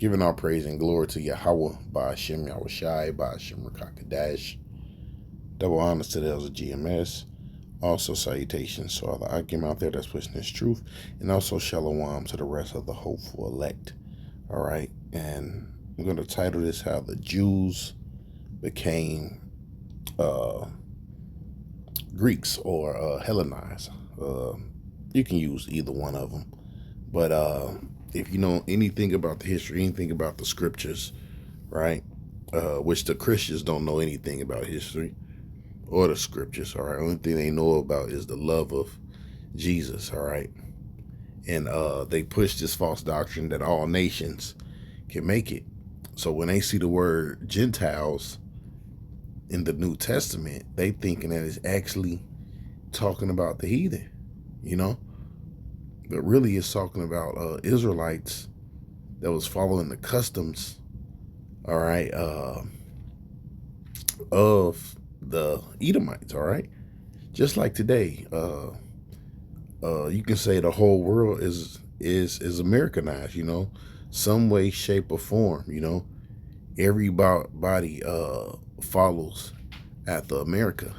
Giving all praise and glory to Yahweh, Ba'ashem Yahushai, Ba'ashem Rakakadash. Double honors to the elders of GMS. Also salutations to all the Akim out there that's pushing this truth. And also shalom to the rest of the hopeful elect. All right. And I'm going to title this How the Jews Became Greeks or Hellenized. You can use either one of them. But if you know anything about the history, anything about the scriptures, right, which the Christians don't know anything about history or the scriptures, all right, only thing they know about is the love of Jesus, all right, and they push this false doctrine that all nations can make it. So when they see the word Gentiles in the New Testament, they thinking that it's actually talking about the heathen, you know. But really it's talking about Israelites that was following the customs, all right, of the Edomites, all right? Just like today, you can say the whole world is Americanized, you know, some way, shape, or form, you know. Everybody follows after America.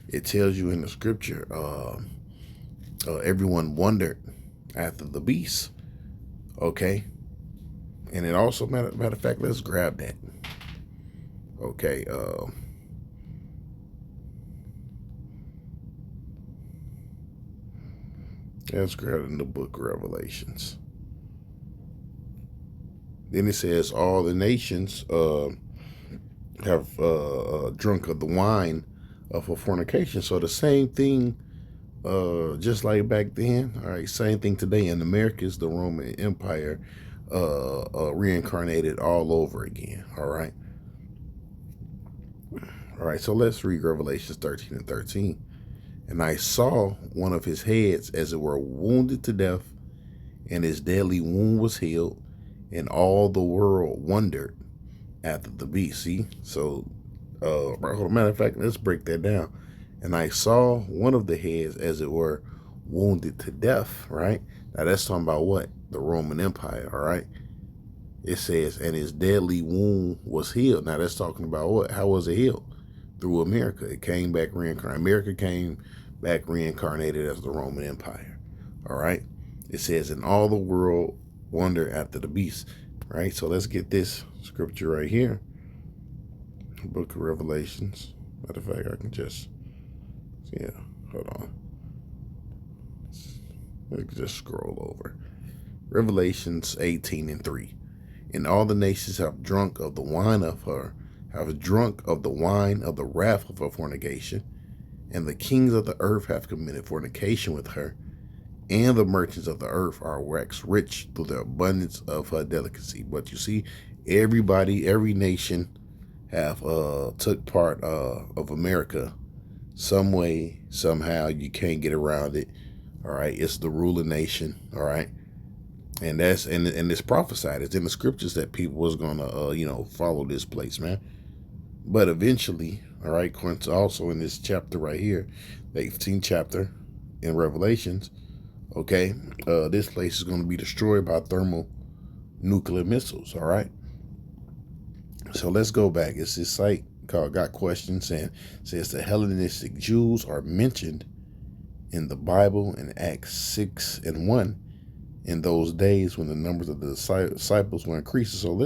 It tells you in the scripture, everyone wondered after the beast. Okay. And it also, matter of fact, let's grab that. Okay. Let's grab it in the book of Revelations. Then it says all the nations have drunk of the wine of her fornication. So the same thing, just like back then, all right, same thing today. In America is the Roman Empire reincarnated all over again, all right? All right, so let's read Revelations 13 and 13. And I saw one of his heads as it were wounded to death, and his deadly wound was healed, and all the world wondered after the beast. See? So, matter of fact, let's break that down. And I saw one of the heads as it were wounded to death, right? Now that's talking about what? The Roman Empire, all right? It says, and his deadly wound was healed. Now that's talking about what? How was it healed? Through America. It came back reincarnated. America came back reincarnated as the Roman Empire, all right? It says, and all the world wonder after the beast, right? So let's get this scripture right here. Book of Revelations. Matter of fact, I can just, yeah, hold on. Let's just scroll over. Revelations 18 and 3. And all the nations have drunk of the wine of her, have drunk of the wine of the wrath of her fornication, and the kings of the earth have committed fornication with her, and the merchants of the earth are waxed rich through the abundance of her delicacy. But you see, everybody, every nation have took part of America some way, somehow. You can't get around it, all right? It's the ruling nation, all right? And that's and it's prophesied. It's in the scriptures that people was gonna follow this place, man. But eventually, all right, also in this chapter right here, the 18th chapter in Revelations, okay, this place is going to be destroyed by thermonuclear missiles, all right? So let's go back. It's this site called Got Questions, and says the Hellenistic Jews are mentioned in the Bible in Acts 6 and 1 in those days when the numbers of the disciples were increasing. So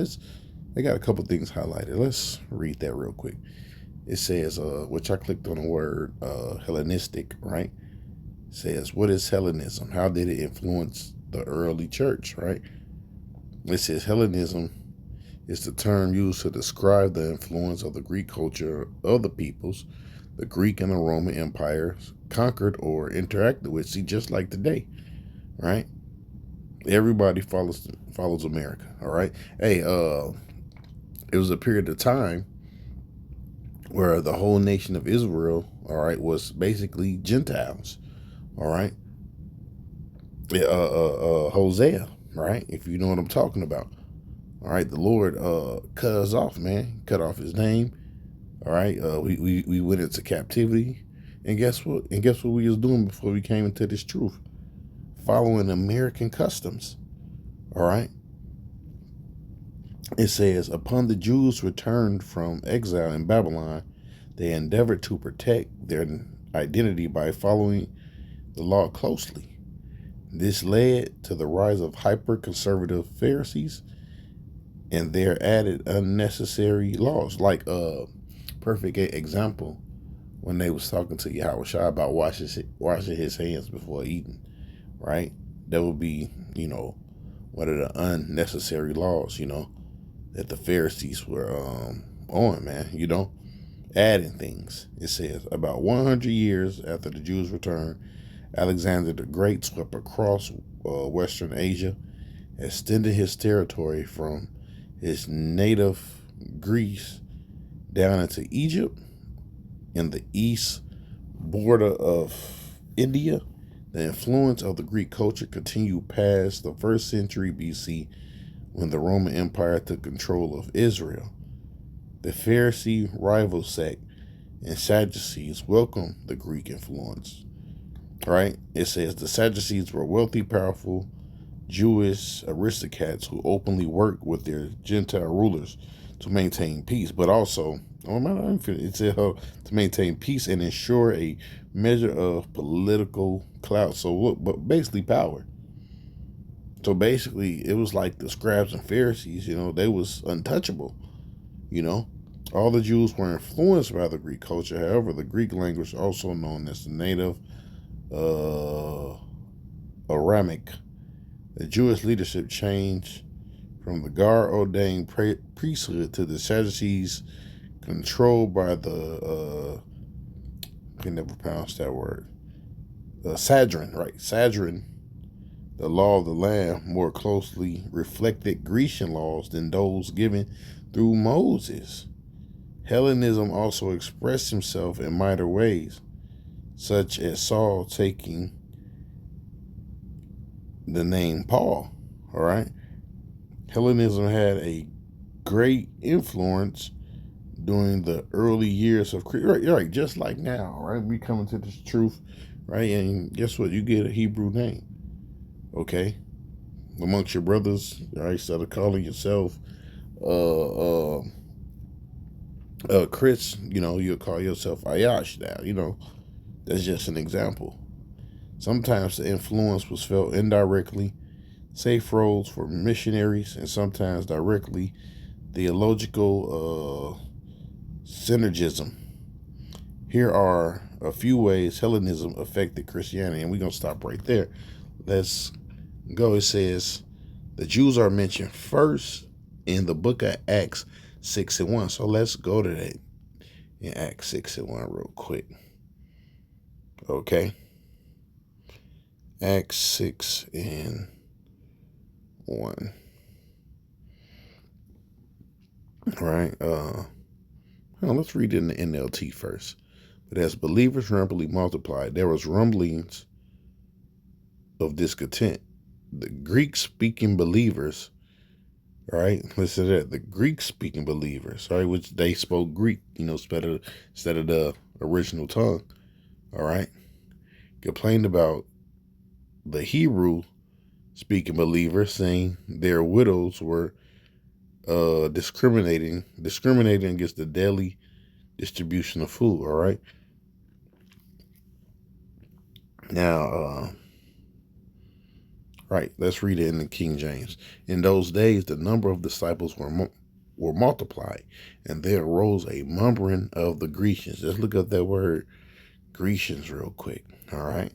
they got a couple things highlighted. Let's read that real quick. It says, which I clicked on the word Hellenistic, right? It says, what is Hellenism? How did it influence the early church, right? It says Hellenism is the term used to describe the influence of the Greek culture of the peoples the Greek and the Roman empires conquered or interacted with. See, just like today, right? Everybody follows America, all right? Hey, it was a period of time where the whole nation of Israel, all right, was basically Gentiles, all right? Hosea, right? If you know what I'm talking about. All right, the Lord cut us off, man. Cut off his name. All right, we went into captivity. And guess what? And guess what we was doing before we came into this truth? Following American customs. All right. It says, upon the Jews returned from exile in Babylon, they endeavored to protect their identity by following the law closely. This led to the rise of hyper-conservative Pharisees and their added unnecessary laws. Like a perfect example, when they was talking to Yahushua about washing his hands before eating, right? That would be, one of the unnecessary laws, that the Pharisees were on, man, adding things. It says, about 100 years after the Jews returned, Alexander the Great swept across Western Asia, extended his territory from his native Greece down into Egypt in the east border of India. The influence of the Greek culture continued past the 1st century BC when the Roman Empire took control of Israel. The Pharisee rival sect and Sadducees welcomed the Greek influence. Right? It says the Sadducees were wealthy, powerful Jewish aristocrats who openly worked with their Gentile rulers to maintain peace, but also, it said to maintain peace and ensure a measure of political clout. So, but basically power. So basically, it was like the scribes and Pharisees. They was untouchable. All the Jews were influenced by the Greek culture. However, the Greek language, also known as the native Aramaic, the Jewish leadership changed from the God-ordained priesthood to the Sadducees, controlled by the I can never pronounce that word. Sadrin, right? Sadrin, the law of the land, more closely reflected Grecian laws than those given through Moses. Hellenism also expressed himself in minor ways, such as Saul taking the name Paul. All right. Hellenism had a great influence during the early years of right, just like now, right? We coming to this truth, right? And guess what? You get a Hebrew name, okay? Amongst your brothers, right? Instead of calling yourself Chris, you'll call yourself Ayash now. That's just an example. Sometimes the influence was felt indirectly, safe roads for missionaries, and sometimes directly, theological synergism. Here are a few ways Hellenism affected Christianity, and we're going to stop right there. Let's go. It says the Jews are mentioned first in the book of Acts 6:1. So let's go to that in Acts 6:1 real quick. Okay. Acts 6:1. All right. Let's read it in the NLT first. But as believers rapidly multiplied, there was rumblings of discontent. The Greek-speaking believers, right? Listen to that. The Greek-speaking believers, right, which they spoke Greek, instead of the original tongue, all right, complained about the Hebrew-speaking believers, saying their widows were discriminating against the daily distribution of food. All right. Now, right, let's read it in the King James. In those days, the number of disciples were multiplied, and there arose a murmuring of the Grecians. Let's look up that word Grecians real quick. All right.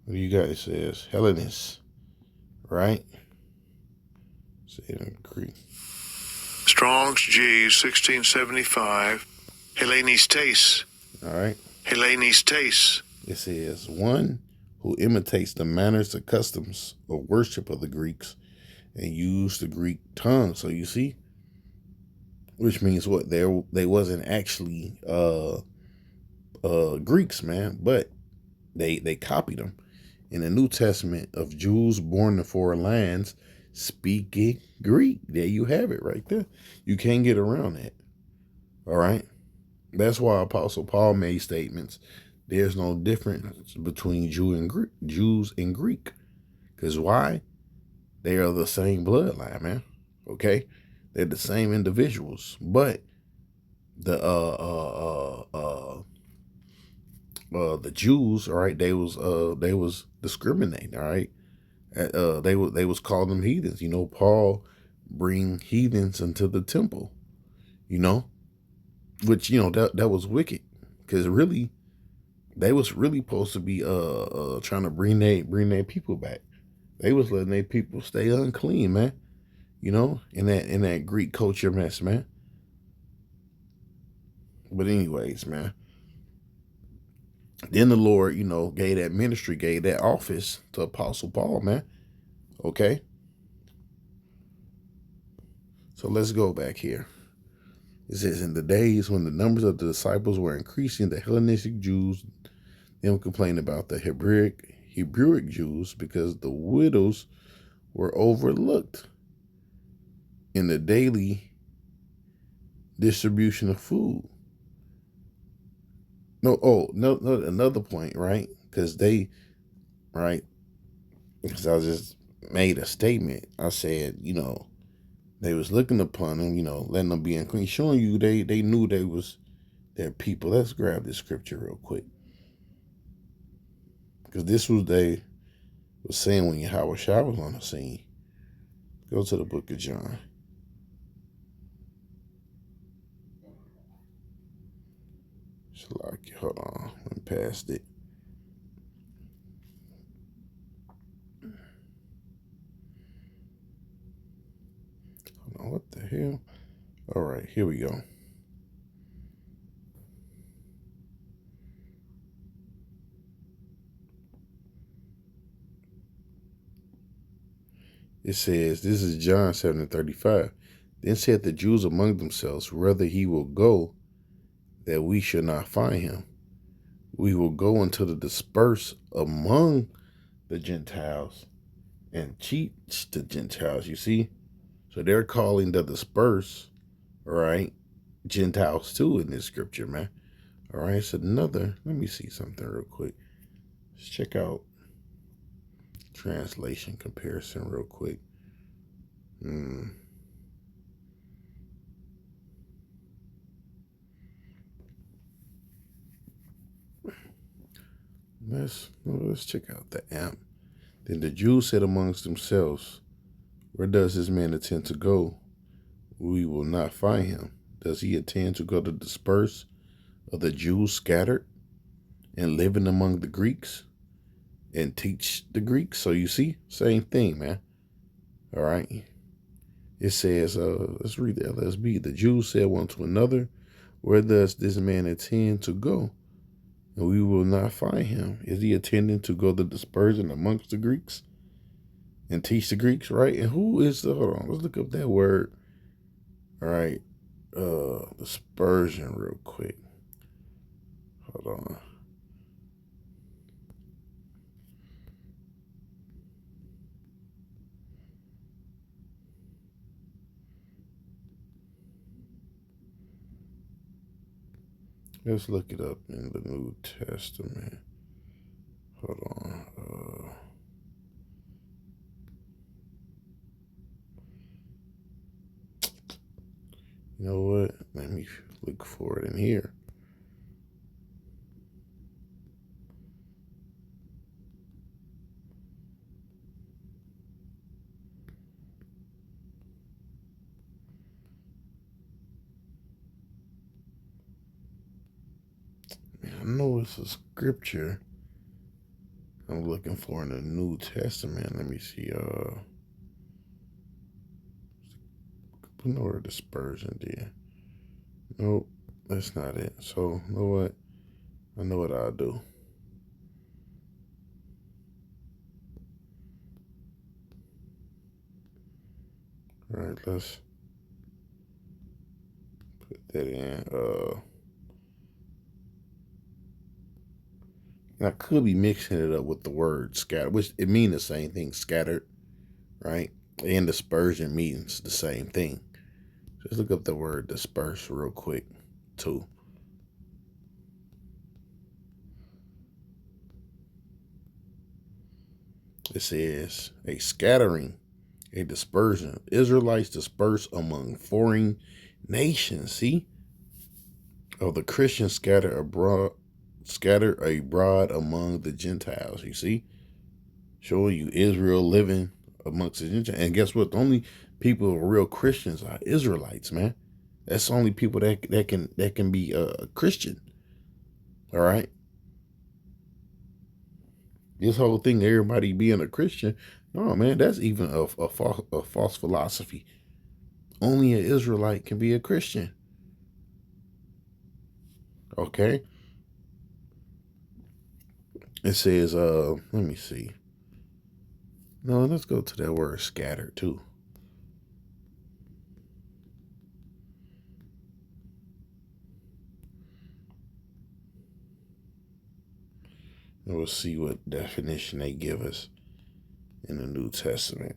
What do you got? It says Hellenists, right? Say it in Greek. Strong's G 1675. Hellenistes. All right. Hellenistes. It says one who imitates the manners and customs of worship of the Greeks and use the Greek tongue. So you see, which means what? They wasn't actually Greeks, man, but they copied them. In the New Testament of Jews born in foreign lands speaking Greek. There you have it right there. You can't get around that. All right. That's why Apostle Paul made statements. There's no difference between Jews and Greek. Because why? They are the same bloodline, man. Okay? They're the same individuals. But the Jews, all right, they was discriminating, all right. They was calling them heathens. Paul bring heathens into the temple, you know, which that was wicked, because really they was really supposed to be trying to bring their people back. They was letting their people stay unclean, man. In that Greek culture mess, man. But anyways, man. Then the Lord, gave that ministry, gave that office to Apostle Paul, man. Okay? So let's go back here. It says, in the days when the numbers of the disciples were increasing, the Hellenistic Jews, them complained about the Hebrewic Jews because the widows were overlooked in the daily distribution of food. No, another point, right? Because right, because I just made a statement. I said, they was looking upon them, letting them be unclean, showing you they knew they was their people. Let's grab this scripture real quick. Because this was they was saying when Yahweh Shah was on the scene. Go to the book of John. Hold on. Went past it. Hold on, what the hell? All right, here we go. It says, this is John 7:35. Then said the Jews among themselves, whether he will go, that we should not find him. We will go into the disperse among the Gentiles and teach the Gentiles, you see? So they're calling the disperse, right, Gentiles too in this scripture, man. All right, it's let me see something real quick. Let's check out translation comparison real quick. Let's check out the amp. Then the Jews said amongst themselves, where does this man intend to go? We will not find him. Does he intend to go to disperse of the Jews scattered and living among the Greeks and teach the Greeks? So you see, same thing, man. All right. It says, let's read the LSB. The Jews said one to another, where does this man intend to go? And we will not find him. Is he intending to go to dispersion amongst the Greeks and teach the Greeks, right? And who is hold on, let's look up that word. All right. Dispersion real quick. Hold on. Let's look it up in the New Testament. Hold on. You know what? Let me look for it in here. I know it's a scripture I'm looking for in the New Testament. Let me see. Put no word dispersion there. Nope, that's not it. So, you know what? I know what I'll do. All right, let's put that in. And I could be mixing it up with the word scattered, which it means the same thing, scattered, right? And dispersion means the same thing. Just look up the word disperse real quick, too. It says a scattering, a dispersion. Israelites dispersed among foreign nations. See, of the Christians scattered abroad among the Gentiles. You see, showing you Israel living amongst the Gentiles. And guess what? The only people who are real Christians are Israelites, man. That's the only people that can be a Christian. All right. This whole thing, everybody being a Christian, no man, that's even a false philosophy. Only an Israelite can be a Christian. Okay. It says, let me see. No, let's go to that word scattered too. And we'll see what definition they give us in the New Testament.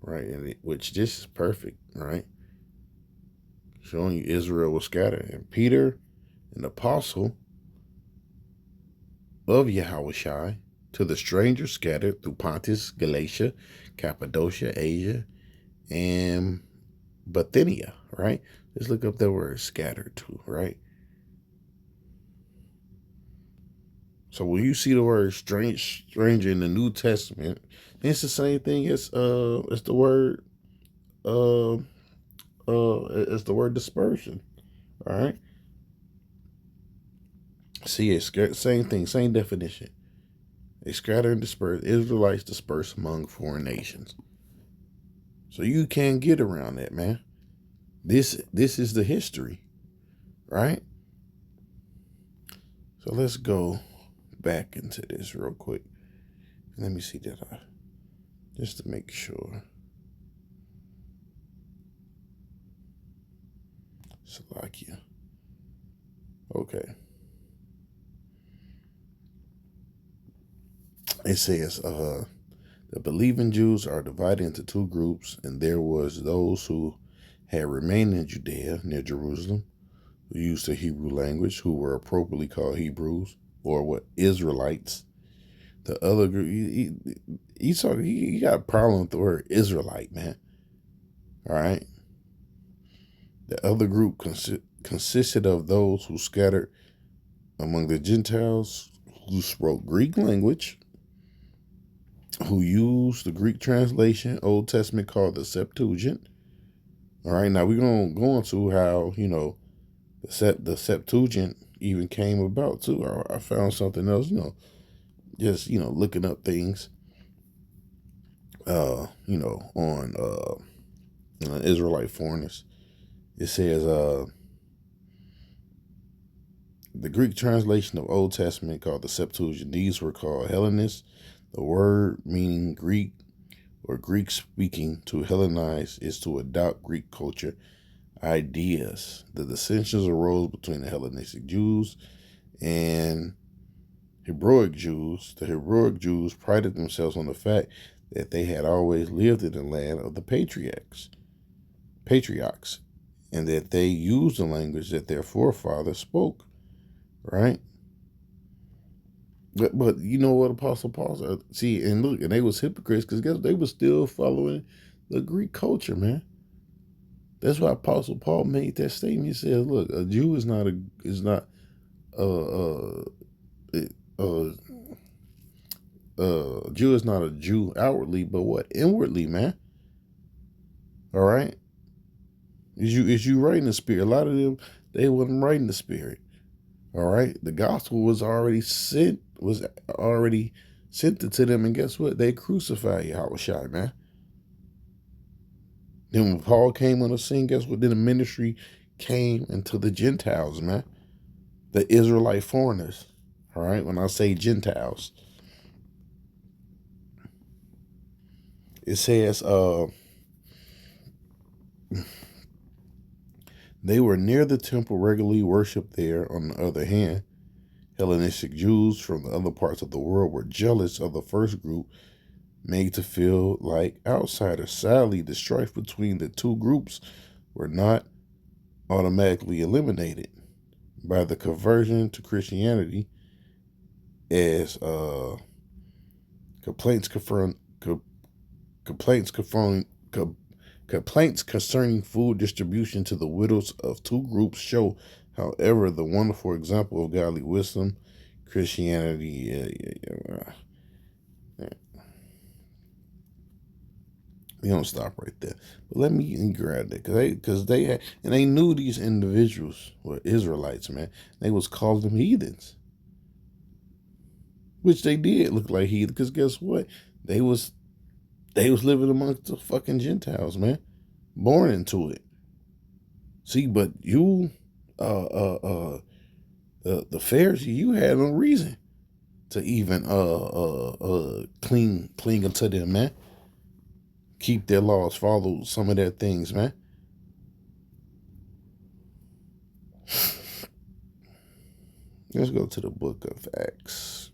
Right, and which this is perfect, right? Showing you Israel was scattered. And Peter, an apostle of Yahushua, to the strangers scattered through Pontus, Galatia, Cappadocia, Asia, and Bithynia, right? Let's look up that word scattered too, right? So when you see the word stranger in the New Testament, it's the same thing as the word it's the word dispersion. All right. See, it's same thing, same definition. They scatter and disperse. Israelites disperse among foreign nations. So you can't get around that, man. This is the history, right? So let's go back into this real quick. Let me see that just to make sure. Slovakia. Okay. It says, the believing Jews are divided into two groups, and there was those who had remained in Judea near Jerusalem, who used the Hebrew language, who were appropriately called Hebrews, or what Israelites. The other group, he got a problem with the word Israelite, man. All right. The other group consisted of those who scattered among the Gentiles, who spoke Greek language, who used the Greek translation, Old Testament called the Septuagint. All right, now we're going to go into how, the Septuagint even came about too. I found something else, just, looking up things, on Israelite foreigners. It says, the Greek translation of Old Testament called the Septuagint. These were called Hellenists. The word meaning Greek or Greek speaking. To Hellenize is to adopt Greek culture ideas. The dissensions arose between the Hellenistic Jews and Hebraic Jews. The Hebraic Jews prided themselves on the fact that they had always lived in the land of the patriarchs, and that they used the language that their forefathers spoke. Right? But you know what Apostle Paul said? See, and look, and they was hypocrites because guess they was still following the Greek culture, man. That's why Apostle Paul made that statement. He said, "Look, a Jew is not a Jew is not a Jew outwardly, but what inwardly, man. All right, is you right in the spirit? A lot of them they wasn't right in the spirit. All right, the gospel was already sent to them, and guess what? They crucified Yahushua, man. Then when Paul came on the scene, guess what? Then the ministry came into the Gentiles, man. The Israelite foreigners. All right, when I say Gentiles, it says they were near the temple, regularly worshipped there. On the other hand, Hellenistic Jews from the other parts of the world were jealous of the first group, made to feel like outsiders. Sadly, the strife between the two groups were not automatically eliminated by the conversion to Christianity as complaints confirm complaints confirm complaints concerning food distribution to the widows of two groups show, however, the wonderful example of godly wisdom. Christianity, we don't stop right there. But let me grab that because they had, and they knew these individuals were Israelites, man. They was calling them heathens, which they did look like heathens. Because guess what? They was living amongst the fucking Gentiles, man, born into it. See, but you, the Pharisee, you had no reason to even cling unto them, man. Keep their laws, follow some of their things, man. Let's go to the book of Acts.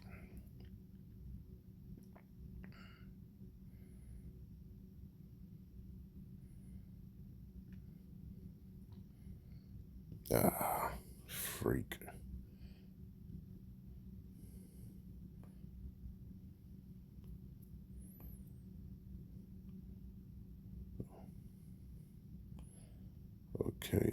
Freak. Okay,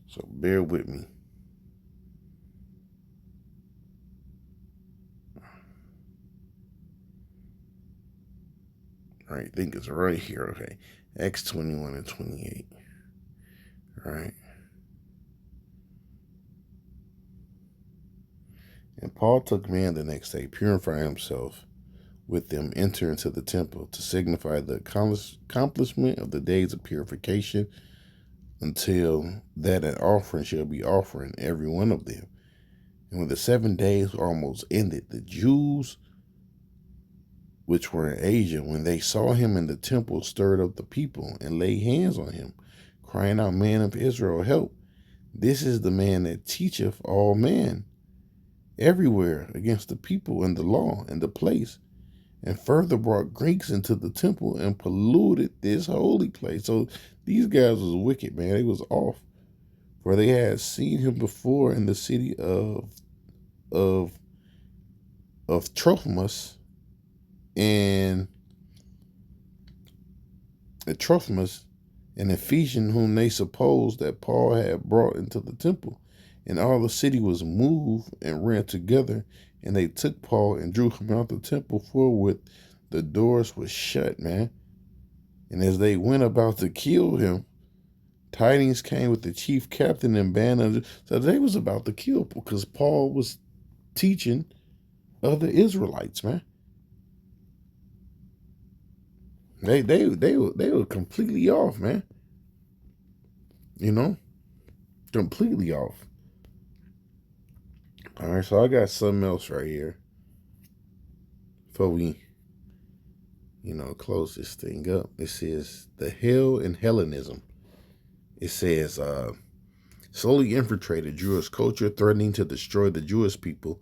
so bear with me. All right, I think it's right here. Okay, Acts 21 and 28. All right. And Paul took man the next day, purifying himself with them, enter into the temple to signify the accomplishment of the days of purification, until that an offering shall be offering every one of them. And when the 7 days were almost ended, the Jews which were in Asia, when they saw him in the temple, stirred up the people and laid hands on him, crying out, Man of Israel, help. This is the man that teacheth all men everywhere against the people and the law and the place, and further brought Greeks into the temple and polluted this holy place. So these guys was wicked, man. They was off. For they had seen him before in the city of Trophimus, and Trophimus, an Ephesian whom they supposed that Paul had brought into the temple. And all the city was moved and ran together, and they took Paul and drew him out the temple forthwith. The doors were shut, man. And as they went about to kill him, tidings came with the chief captain and band of. So they was about to kill because Paul was teaching other Israelites, man. They were completely off, man. You know, completely off. All right, so I got something else right here before we, close this thing up. It says the hell in Hellenism. It says slowly infiltrated Jewish culture, threatening to destroy the Jewish people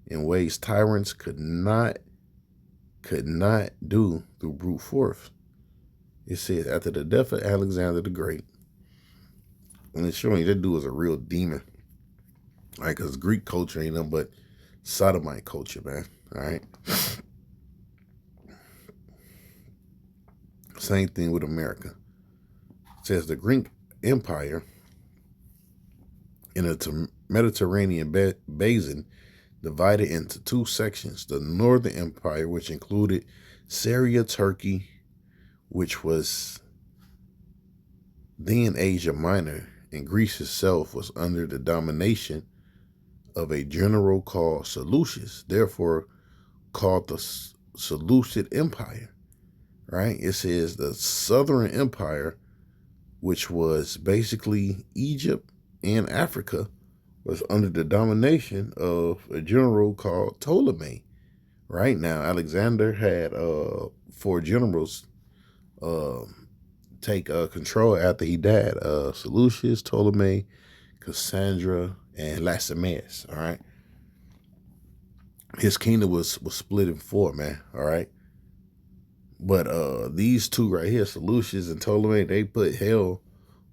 in ways tyrants could not do through brute force. It says after the death of Alexander the Great, and it's showing you that dude was a real demon. All right, because Greek culture ain't nothing but sodomite culture, man. All right. Same thing with America. It says the Greek Empire in the Mediterranean basin divided into two sections. The Northern Empire, which included Syria, Turkey, which was then Asia Minor, and Greece itself was under the domination of a general called Seleucus, therefore called the Seleucid Empire, right? It says the Southern Empire, which was basically Egypt and Africa, was under the domination of a general called Ptolemy. Right now, Alexander had 4 generals take control after he died. Seleucus, Ptolemy, Cassandra, and Lacenaeus. All right. his kingdom was split in four, man. All right. But these two right here, Seleucus and Ptolemy, they put hell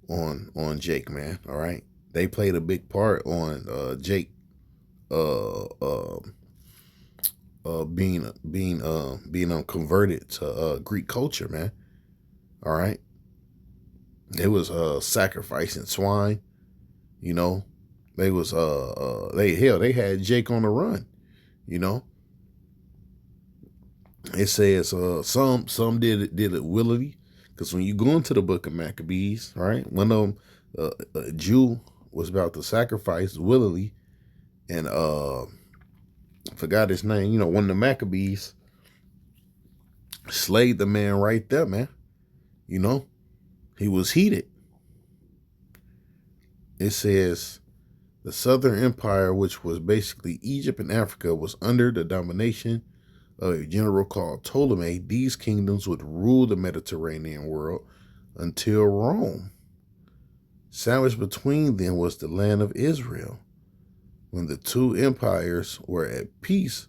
on Jake, man. All right. They played a big part on Jake uh uh being converted to Greek culture, man. All right. It was sacrificing swine, you know. They was they had Jake on the run, you know. It says some did it willingly, because when you go into the book of Maccabees, right, one of them, a Jew was about to sacrifice willingly, and forgot his name. You know, one of the Maccabees slayed the man right there, man. You know, he was heated. It says the Southern Empire, which was basically Egypt and Africa, was under the domination of a general called Ptolemy. These kingdoms would rule the Mediterranean world until Rome. Sandwiched between them was the land of Israel. When the two empires were at peace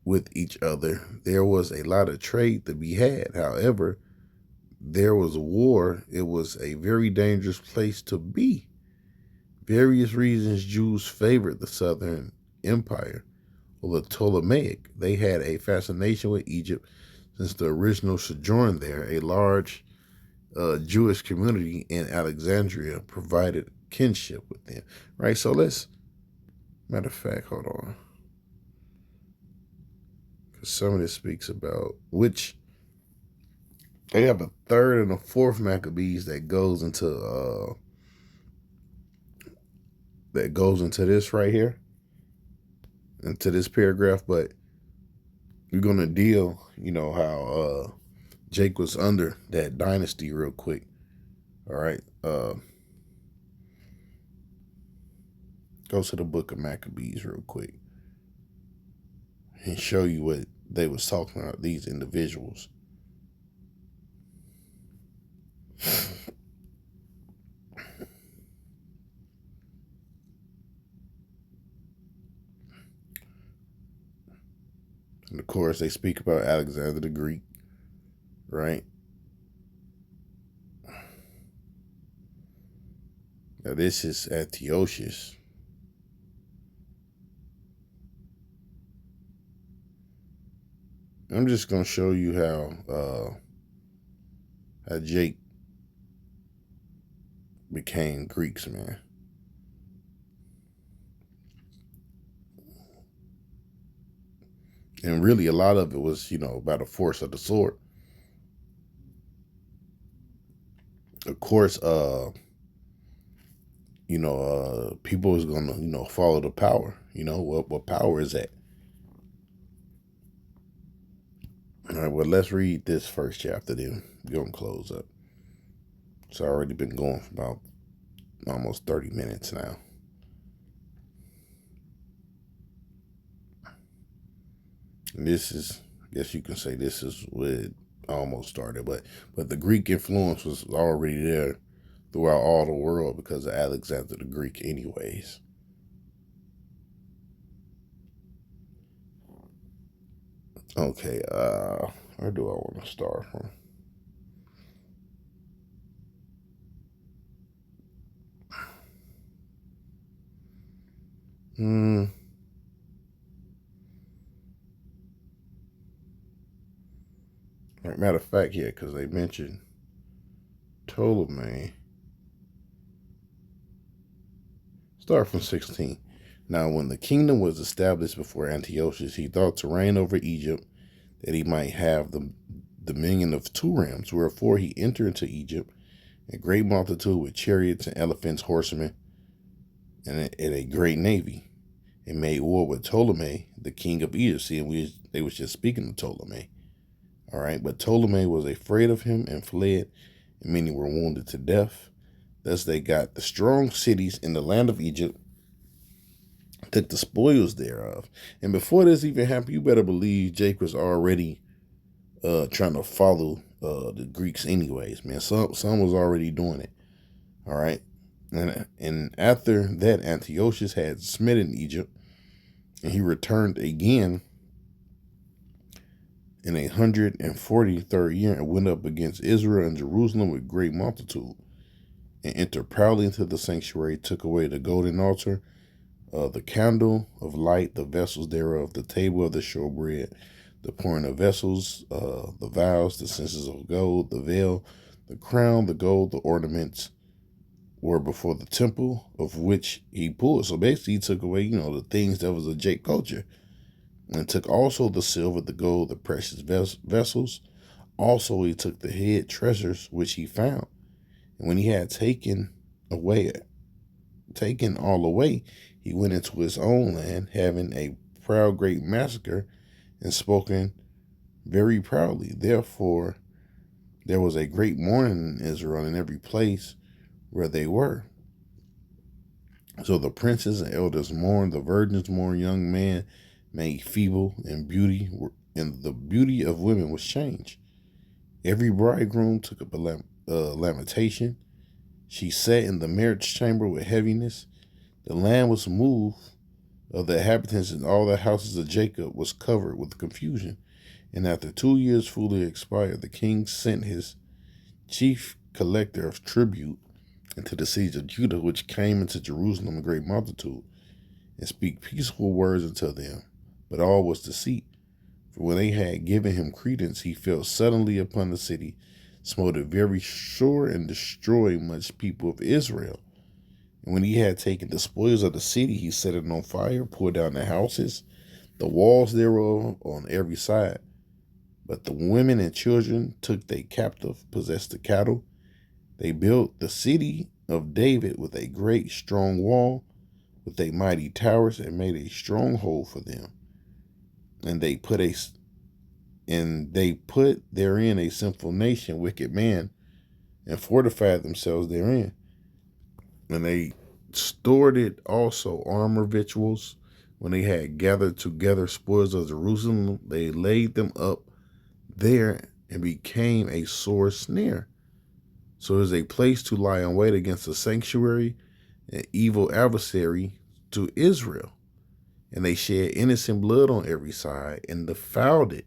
with each other, there was a lot of trade to be had. However, there was war. It was a very dangerous place to be. Various reasons Jews favored the Southern Empire or the Ptolemaic. They had a fascination with Egypt since the original sojourn there. A large Jewish community in Alexandria provided kinship with them. Right. So matter of fact, hold on, because some of this speaks about which they have a third and a fourth Maccabees that goes into this right here, into this paragraph. But we're gonna deal, you know, how Jake was under that dynasty real quick. All right. Go to the book of Maccabees real quick and show you what they was talking about, these individuals. And of course, they speak about Alexander the Greek, right? Now, this is Antiochus. I'm just going to show you how Jake became Greeks, man. And really, a lot of it was, you know, by the force of the sword. Of course, people is gonna, you know, follow the power. You know what power is that? All right. Well, let's read this first chapter. Then we're gonna close up. It's already been going for about almost 30 minutes now. And this is, I guess you can say, this is what it almost started, but the Greek influence was already there throughout all the world because of Alexander the Greek, anyways. Okay, where do I want to start from? Right, matter of fact, yeah, because they mentioned Ptolemy. Start from 16. Now, when the kingdom was established before Antiochus, he thought to reign over Egypt, that he might have the dominion of two realms. Wherefore he entered into Egypt, a great multitude with chariots and elephants, horsemen, and a great navy, and made war with Ptolemy, the king of Egypt. See, and they was just speaking of Ptolemy. All right, but Ptolemy was afraid of him and fled, and many were wounded to death. Thus they got the strong cities in the land of Egypt, took the spoils thereof. And before this even happened, you better believe Jake was already trying to follow the Greeks anyways, man. Some was already doing it. All right. And after that, Antiochus had smitten Egypt And he returned again in 143rd year and went up against Israel and Jerusalem with great multitude, and entered proudly into the sanctuary, took away the golden altar, the candle of light, the vessels thereof, the table of the showbread, the pouring of vessels, the vials, the censers of gold, the veil, the crown, the gold, the ornaments were before the temple of which he pulled. So basically, he took away, the things that was a Jake culture, and took also the silver, the gold, the precious vessels. Also, he took the head treasures which he found. And when he had taken all away, he went into his own land, having a proud great massacre, and spoken very proudly. Therefore, there was a great mourning in Israel in every place where they were. So the princes and elders mourned, the virgins mourned, young men made feeble, and the beauty of women was changed. Every bridegroom took up a lamentation. She sat in the marriage chamber with heaviness. The land was moved of the inhabitants, and all the houses of Jacob was covered with confusion. And after 2 years fully expired, the king sent his chief collector of tribute into the cities of Judah, which came into Jerusalem a great multitude, and speak peaceful words unto them. But all was deceit. For when they had given him credence, he fell suddenly upon the city, smote it very sore, and destroyed much people of Israel. And when he had taken the spoils of the city, he set it on fire, pulled down the houses, the walls thereof on every side. But the women and children took they captive, possessed the cattle. They built the city of David with a great strong wall, with a mighty towers, and made a stronghold for them. And they put therein a sinful nation, wicked man, and fortified themselves therein. And they stored it also armor victuals. When they had gathered together spoils of Jerusalem, they laid them up there and became a sore snare. So it is a place to lie in wait against the sanctuary, an evil adversary to Israel. And they shed innocent blood on every side and defiled it,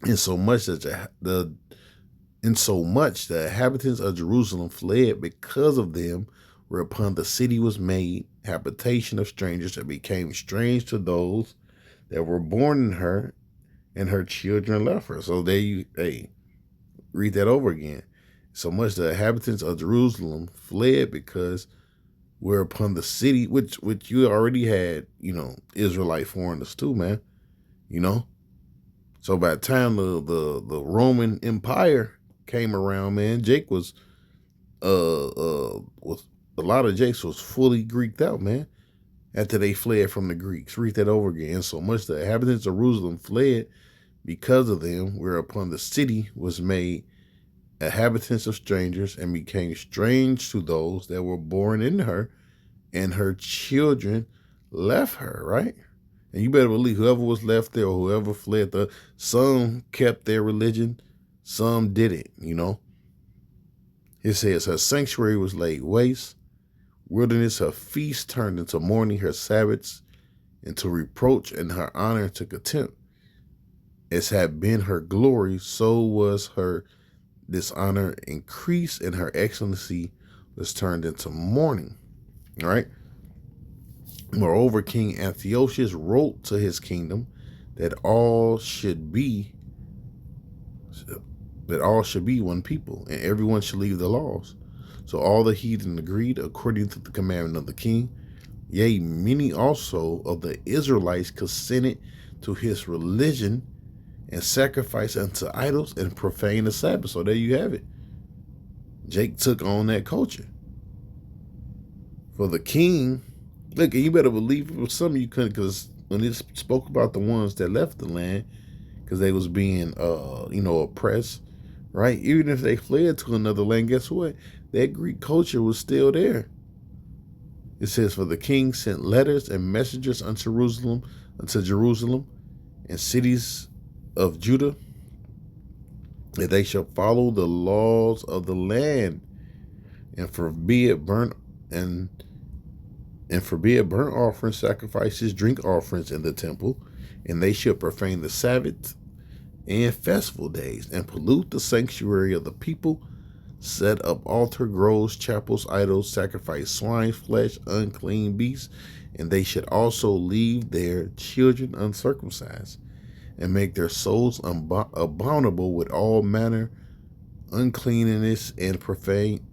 insomuch that the inhabitants of Jerusalem fled because of them, whereupon the city was made habitation of strangers, and became strange to those that were born in her, and her children left her. So read that over again. So much the inhabitants of Jerusalem fled because whereupon the city, which you already had, Israelite foreigners too, man. So by the time the Roman Empire came around, man, Jake was a lot of Jakes was fully Greeked out, man. After they fled from the Greeks. Read that over again. So much the inhabitants of Jerusalem fled because of them, whereupon the city was made inhabitants of strangers, and became strange to those that were born in her, and her children left her, right? And you better believe whoever was left there or whoever fled, some kept their religion, some didn't, It says her sanctuary was laid waste, wilderness, her feast turned into mourning, her Sabbaths into reproach, and her honor into contempt. As had been her glory, so was her dishonor increased, and her excellency was turned into mourning. All right. Moreover, King Antiochus wrote to his kingdom that all should be one people, and everyone should leave the laws. So all the heathen agreed according to the commandment of the king. Yea, many also of the Israelites consented to his religion, and sacrificed unto idols, and profaned the Sabbath. So there you have it. Jake took on that culture. For the king, look, you better believe it was some of you couldn't, because when it spoke about the ones that left the land, because they was being, oppressed, right? Even if they fled to another land, guess what? That Greek culture was still there. It says, for the king sent letters and messengers unto Jerusalem, and cities of Judah, that they shall follow the laws of the land, and forbid burnt and forbid burnt offerings, sacrifices, drink offerings in the temple, and they shall profane the Sabbath and festival days, and pollute the sanctuary of the people, set up altar groves, chapels, idols, sacrifice swine flesh, unclean beasts, and they should also leave their children uncircumcised, and make their souls abominable with all manner uncleanness and profanation,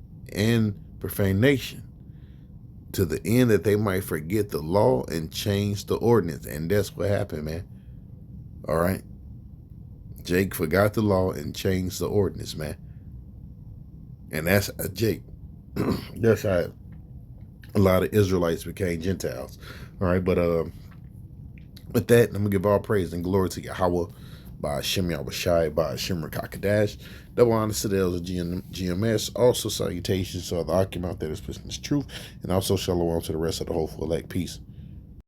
to the end that they might forget the law and change the ordinance. And that's what happened, man. All right. Jake forgot the law and changed the ordinance, man. And that's Jake. That's how a lot of Israelites became Gentiles. All right, but with that, I'm gonna give all praise and glory to Yahweh, by Hashem Yahushai, by Hashem Rakakadash. Double honor to the elders of GMS. Also salutations to the Akim out there that's pushing this truth, and also shalom to the rest of the hopeful elect. Peace.